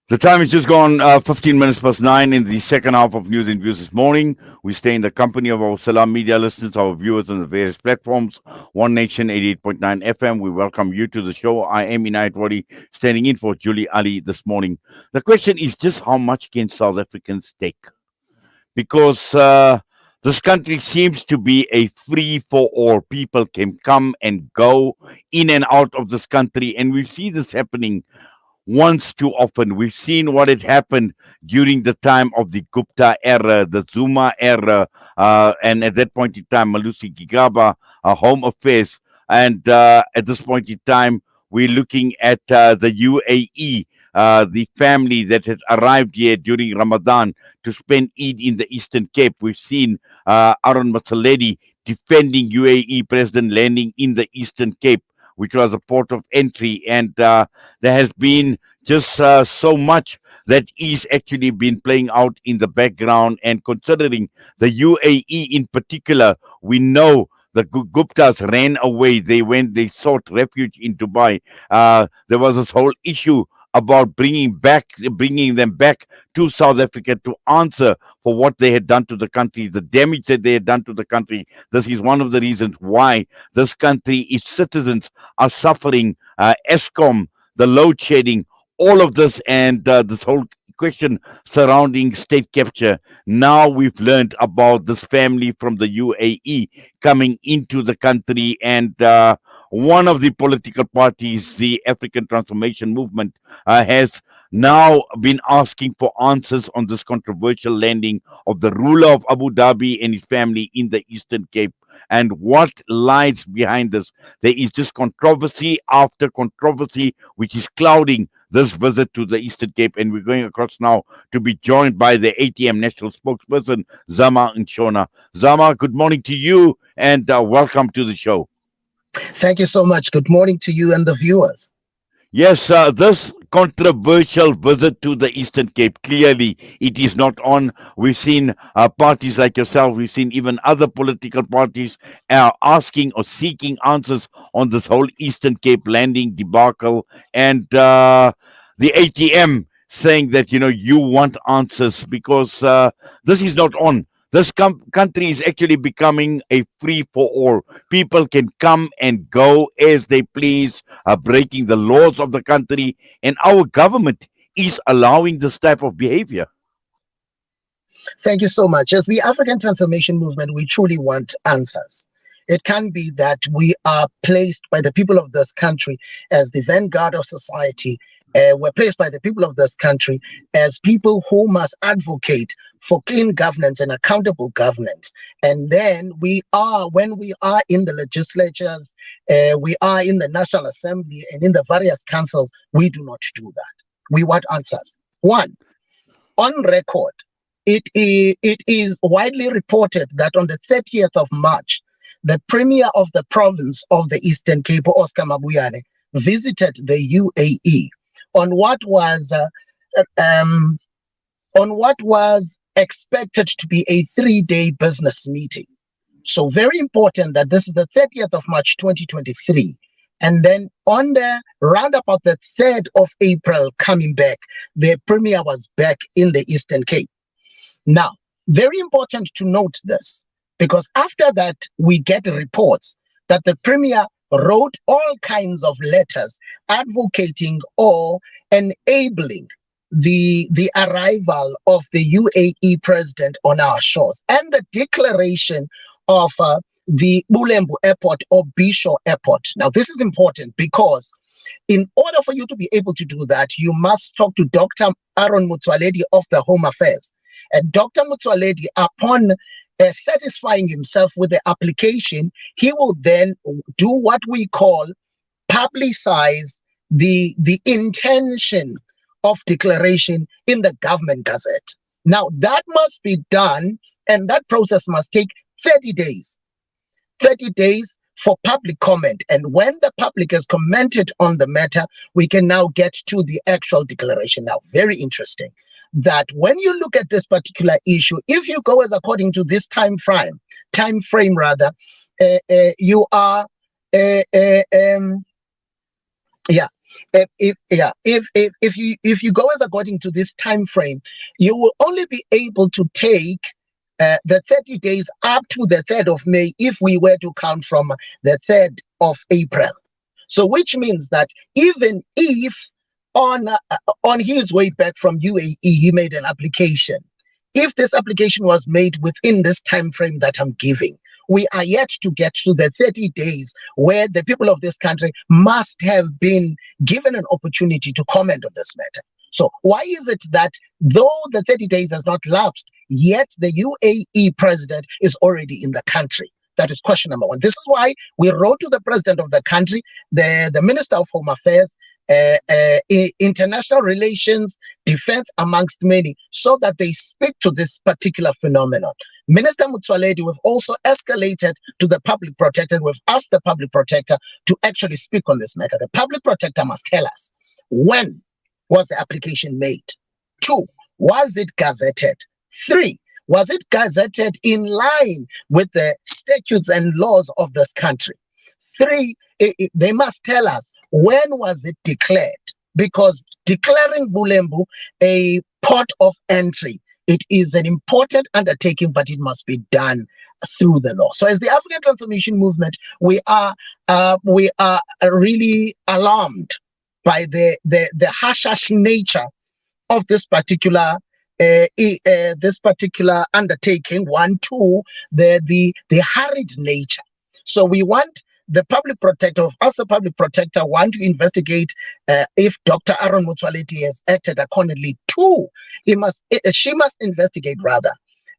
The time is just gone 15 minutes past 9 in the second half of News and Views this morning. We stay in the company of our Salam media listeners, our viewers on the various platforms. One Nation 88.9 FM. We welcome you to the show. I am Inayat Wadi, standing in for Julie Ali this morning. The question is just how much can South Africans take? Because this country seems to be a free for all. People can come and go in and out of this country, and we see this happening once too often. We've seen what had happened during the time of the Gupta era, the Zuma era, and at that point in time, Malusi Gigaba, Home Affairs. And at this point in time, we're looking at the UAE, the family that had arrived here during Ramadan to spend Eid in the Eastern Cape. We've seen Aaron Motsoaledi defending UAE president landing in the Eastern Cape, which was a port of entry. And there has been just so much that is actually been playing out in the background. And considering the UAE in particular, we know the Guptas ran away. They sought refuge in Dubai. There was this whole issue about bringing them back to South Africa to answer for what they had done to the country, the damage that they had done to the country. This is one of the reasons why this country, its citizens are suffering. ESCOM, the load shedding, all of this, and this whole question surrounding state capture. Now we've learned about this family from the UAE coming into the country, and one of the political parties, the African Transformation Movement, has now been asking for answers on this controversial landing of the ruler of Abu Dhabi and his family in the Eastern Cape. And what lies behind this? There is just controversy after controversy, which is clouding this visit to the Eastern Cape. And we're going across now to be joined by the ATM National Spokesperson, Zama Ntshona. Zama, good morning to you, and welcome to the show. Thank you so much. Good morning to you and the viewers. Yes, this controversial visit to the Eastern Cape, clearly it is not on. We've seen parties like yourself, we've seen even other political parties asking or seeking answers on this whole Eastern Cape landing debacle. And the ATM saying that, you want answers because this is not on. This country is actually becoming a free for all. People can come and go as they please, breaking the laws of the country, and our government is allowing this type of behavior. Thank you so much. As the African Transformation Movement, we truly want answers. It can be that we are placed by the people of this country as the vanguard of society. We're placed by the people of this country as people who must advocate for clean governance and accountable governance. And then when we are in the legislatures, we are in the National Assembly and in the various councils, we do not do that. We want answers. One, on record, it is widely reported that on the 30th of March, the Premier of the province of the Eastern Cape, Oscar Mabuyane, visited the UAE on what was expected to be a 3-day business meeting. So very important that this is the 30th of March 2023. And then on the round about the 3rd of April coming back, the Premier was back in the Eastern Cape. Now, very important to note this, because after that, we get reports that the Premier wrote all kinds of letters advocating or enabling the arrival of the UAE president on our shores and the declaration of the Bulembu Airport or Bisho Airport. Now, this is important because in order for you to be able to do that, you must talk to Dr. Aaron Motsoaledi of the Home Affairs. And Dr. Motsoaledi, upon satisfying himself with the application, he will then do what we call publicize the intention of declaration in the government gazette. Now, that must be done, and that process must take 30 days. 30 days for public comment. And when the public has commented on the matter, we can now get to the actual declaration. Now, very interesting that when you look at this particular issue, if you go as according to this time frame, you are If you go as according to this time frame, you will only be able to take the 30 days up to the 3rd of May if we were to count from the 3rd of April. So which means that even if on his way back from UAE he made an application, if this application was made within this time frame that I'm giving, we are yet to get to the 30 days where the people of this country must have been given an opportunity to comment on this matter. So why is it that though the 30 days has not lapsed, yet the UAE president is already in the country? That is question number one. This is why we wrote to the president of the country, the Minister of Home Affairs, international relations, defense, amongst many, so that they speak to this particular phenomenon. Minister Motsoaledi, we've also escalated to the public protector. We've asked the public protector to actually speak on this matter. The public protector must tell us, when was the application made? 2, was it gazetted? 3, was it gazetted in line with the statutes and laws of this country? 3, they must tell us, when was it declared? Because declaring Bulembu a port of entry, it is an important undertaking, but it must be done through the law. So as the African Transformation Movement, we are really alarmed by the harsh nature of this particular undertaking. 1, 2, the hurried nature. So we want the public protector, us a public protector, want to investigate if Dr. Aaron Motsoaledi has acted accordingly. 2, she must investigate rather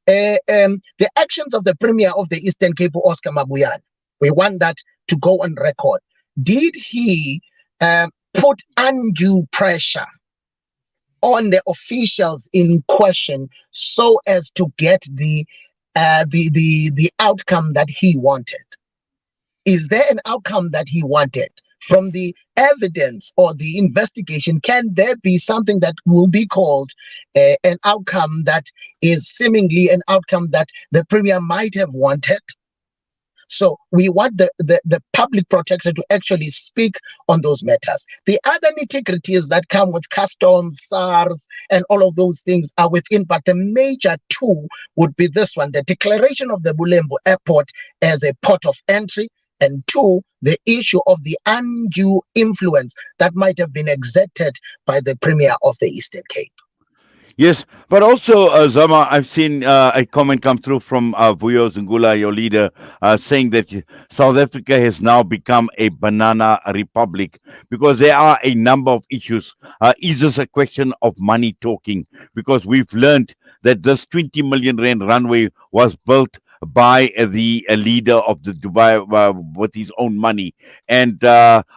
the actions of the Premier of the Eastern Cape, Oscar Mabuyane. We want that to go on record. Did he put undue pressure on the officials in question so as to get the outcome that he wanted? Is there an outcome that he wanted? From the evidence or the investigation, can there be something that will be called an outcome that is seemingly an outcome that the Premier might have wanted? So we want the public protector to actually speak on those matters. The other nitty-gritties that come with customs, SARS, and all of those things are within, but the major 2 would be this one, the declaration of the Bulembu Airport as a port of entry, and 2, the issue of the undue influence that might have been exerted by the Premier of the Eastern Cape. Yes, but also, Zama, I've seen a comment come through from Vuyo Zingula, your leader, saying that South Africa has now become a banana republic because there are a number of issues. Is this a question of money talking? Because we've learned that this 20 million rand runway was built by the leader of the Dubai with his own money. And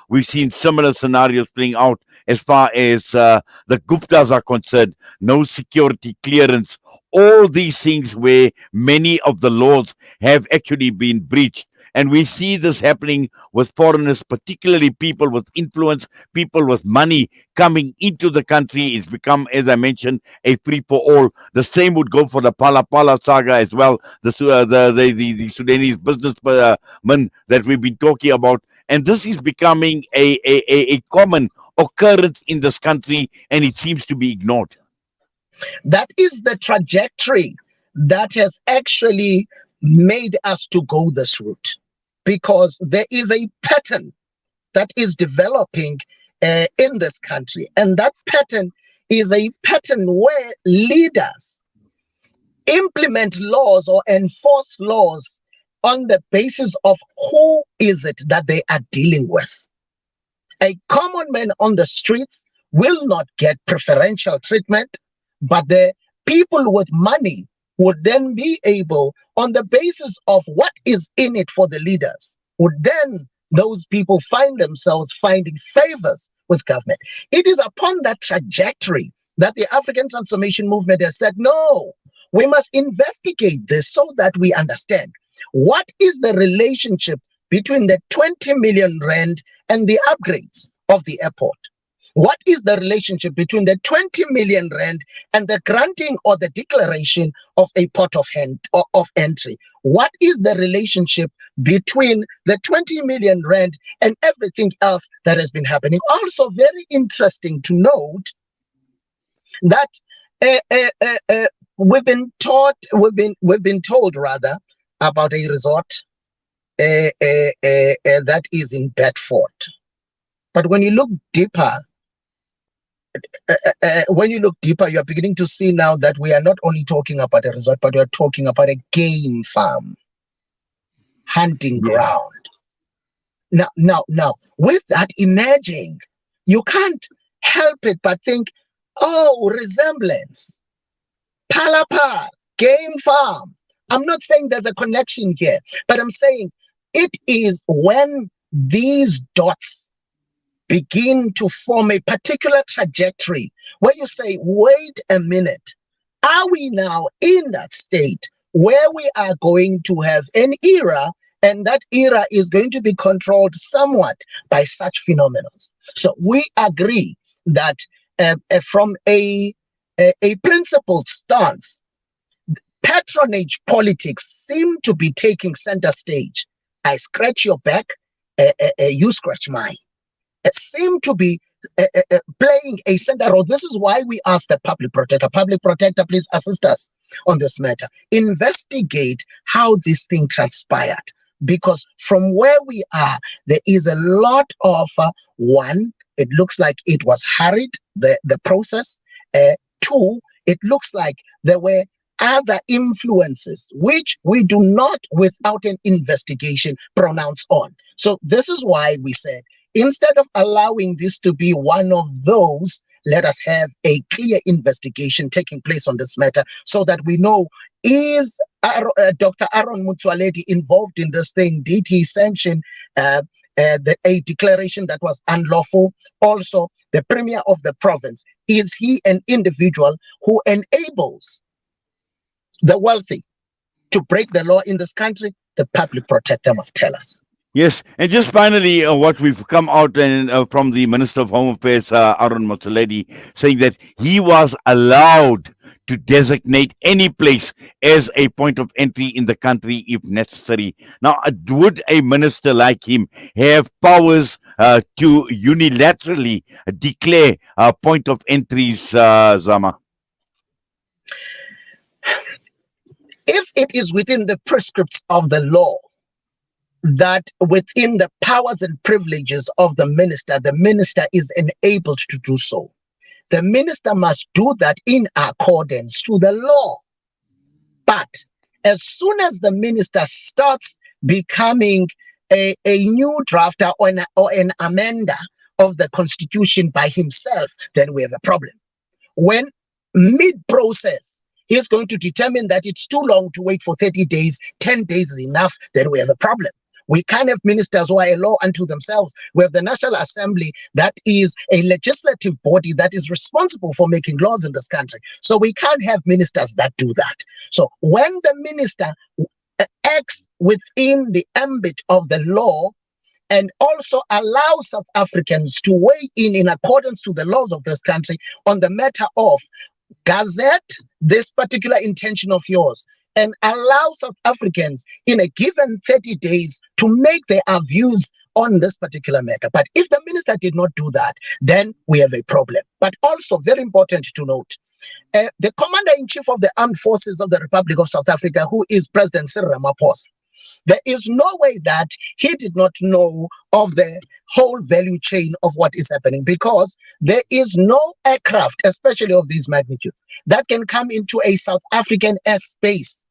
we've seen similar scenarios playing out as far as the Guptas are concerned. No security clearance. All these things where many of the laws have actually been breached. And we see this happening with foreigners, particularly people with influence, people with money coming into the country. It's become, as I mentioned, a free for all. The same would go for the Pala Pala saga as well, the Sudanese businessmen that we've been talking about. And this is becoming a common occurrence in this country, and it seems to be ignored. That is the trajectory that has actually made us to go this route, because there is a pattern that is developing in this country, and that pattern is a pattern where leaders implement laws or enforce laws on the basis of who is it that they are dealing with. A common man on the streets will not get preferential treatment, but the people with money would then be able, on the basis of what is in it for the leaders, would then those people find themselves finding favors with government. It is upon that trajectory that the African Transformation Movement has said, no, we must investigate this so that we understand what is the relationship between the 20 million rand and the upgrades of the airport. What is the relationship between the 20 million rand and the granting or the declaration of a port of entry? What is the relationship between the 20 million rand and everything else that has been happening? Also, very interesting to note that we've been told rather about a resort that is in Bedford. But when you look deeper, you're beginning to see now that we are not only talking about a resort, but we're talking about a game farm, hunting Yes. ground. Now, with that emerging, you can't help it but think, oh, resemblance, palapal, game farm. I'm not saying there's a connection here, but I'm saying it is when these dots begin to form a particular trajectory where you say, wait a minute, are we now in that state where we are going to have an era, and that era is going to be controlled somewhat by such phenomena? So we agree that from a principled stance, patronage politics seem to be taking center stage. I scratch your back, you scratch mine. It seem to be playing a center role. This is why we ask the public protector. Public protector, please assist us on this matter. Investigate how this thing transpired. Because from where we are, there is a lot of one, it looks like it was hurried, the process. Two, it looks like there were other influences which we do not, without an investigation, pronounce on. So this is why we said, instead of allowing this to be one of those, let us have a clear investigation taking place on this matter so that we know, is Dr. Aaron Motsoaledi involved in this thing? Did he sanction a declaration that was unlawful? Also, the premier of the province, is he an individual who enables the wealthy to break the law in this country? The public protector must tell us. Yes, and just finally, what we've come out and from the Minister of Home Affairs, Aaron Motsoaledi, saying that he was allowed to designate any place as a point of entry in the country if necessary. Now, would a minister like him have powers to unilaterally declare point of entries, Zama? If it is within the prescripts of the law, that within the powers and privileges of the minister is enabled to do so. The minister must do that in accordance to the law. But as soon as the minister starts becoming a new drafter or an amender of the constitution by himself, then we have a problem. When mid-process, he's going to determine that it's too long to wait for 30 days, 10 days is enough, then we have a problem. We can't have ministers who are a law unto themselves. We have the National Assembly that is a legislative body that is responsible for making laws in this country. So we can't have ministers that do that. So when the minister acts within the ambit of the law and also allows South Africans to weigh in accordance to the laws of this country on the matter of gazette this particular intention of yours, and allow South Africans in a given 30 days to make their views on this particular matter. But if the minister did not do that, then we have a problem. But also very important to note, the Commander-in-Chief of the Armed Forces of the Republic of South Africa, who is President Cyril Ramaphosa, there is no way that he did not know of the whole value chain of what is happening, because there is no aircraft, especially of these magnitudes, that can come into a South African airspace,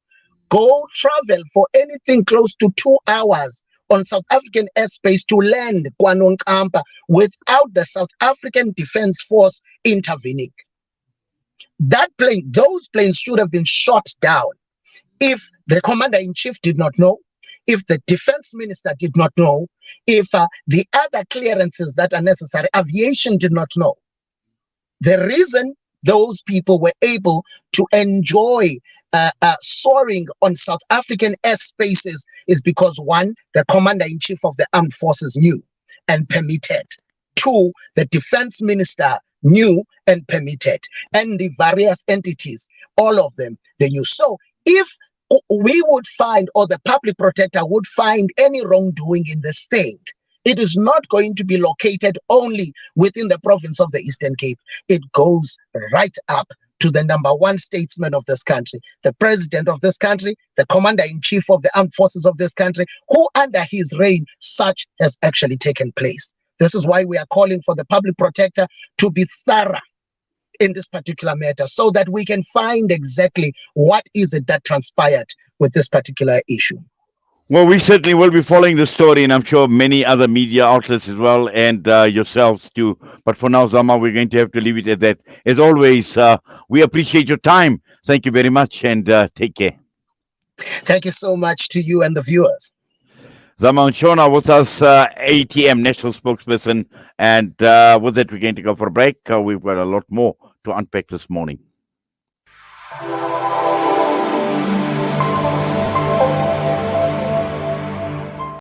go travel for anything close to 2 hours on South African airspace to land KwaNonkamba without the South African Defence Force intervening. Those planes should have been shot down if the Commander-in-Chief did not know, if the Defense Minister did not know, if the other clearances that are necessary, aviation did not know. The reason those people were able to enjoy soaring on South African airspaces is because, one, the Commander-in-Chief of the Armed Forces knew and permitted 2, the defense minister knew and permitted, and the various entities, all of them, they knew. So if we would find, or the public protector would find any wrongdoing in the state, it is not going to be located only within the province of the Eastern Cape. It goes right up to the number one statesman of this country, the president of this country, the commander-in-chief of the armed forces of this country, who under his reign such has actually taken place. This is why we are calling for the public protector to be thorough in this particular matter, so that we can find exactly what is it that transpired with this particular issue. Well, we certainly will be following the story, and I'm sure many other media outlets as well, and yourselves too. But for now, Zama, we're going to have to leave it at that. As always, we appreciate your time. Thank you very much, and take care. Thank you so much to you and the viewers. Zama Ntshona with us, ATM National Spokesperson, and with that, we're going to go for a break. We've got a lot more to unpack this morning.